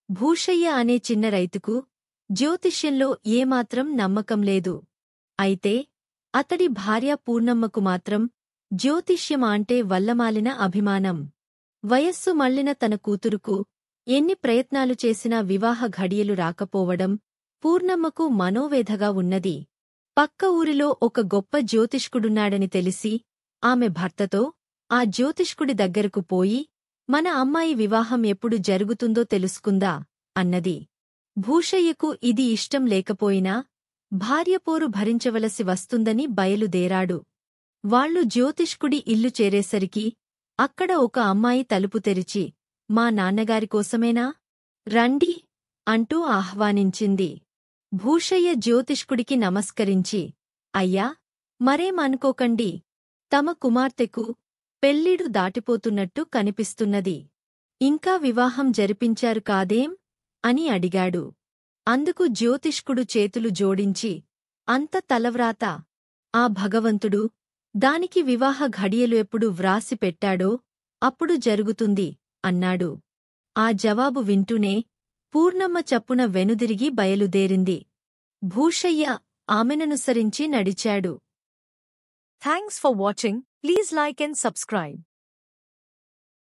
భూషయ్య అనే చిన్న రైతుకు జ్యోతిష్యంలో ఏమాత్రం నమ్మకం లేదు. అయితే అతడి భార్య పూర్ణమ్మకు మాత్రం జ్యోతిష్యం అంటే వల్లమాలిన అభిమానం. వయస్సు మళ్లిన తన కూతురుకు ఎన్ని ప్రయత్నాలు చేసినా వివాహ ఘడియలు రాకపోవడం పూర్ణమ్మకు మనోవేధగా ఉన్నది. పక్క ఊరిలో ఒక గొప్ప జ్యోతిష్కుడున్నాడని తెలిసి ఆమె భర్తతో ఆ జ్యోతిష్కుడి దగ్గరకు పోయి మన అమ్మాయి వివాహం ఎప్పుడు జరుగుతుందో తెలుసుకుందా అన్నది. భూషయ్యకు ఇది ఇష్టం లేకపోయినా భార్యపోరు భరించవలసి వస్తుందని బయలుదేరాడు. వాళ్లు జ్యోతిష్కుడి ఇల్లు చేరేసరికి అక్కడ ఒక అమ్మాయి తలుపు తెరిచి మా నాన్నగారికోసమేనా? రండి అంటూ ఆహ్వానించింది. భూషయ్య జ్యోతిష్కుడికి నమస్కరించి అయ్యా, మరేమనుకోకండి, తమ కుమార్తెకు పెళ్ళిడు దాటిపోతున్నట్టు కనిపిస్తున్నది. ఇంకా వివాహం జరిపించారు కాదేం అని అడిగాడు. అందుకు జ్యోతిష్కుడు చేతులు జోడించి అంత తలవ్రాత ఆ భగవంతుడు దానికి వివాహ ఘడియలు ఎప్పుడు వ్రాసి పెట్టాడో అప్పుడు జరుగుతుంది అన్నాడు. ఆ జవాబు వింటూనే పూర్ణమ్మ చప్పున వెనుదిరిగి బయలుదేరింది. భూషయ్య ఆమెననుసరించి నడిచాడు. Thanks for watching. Please like and subscribe.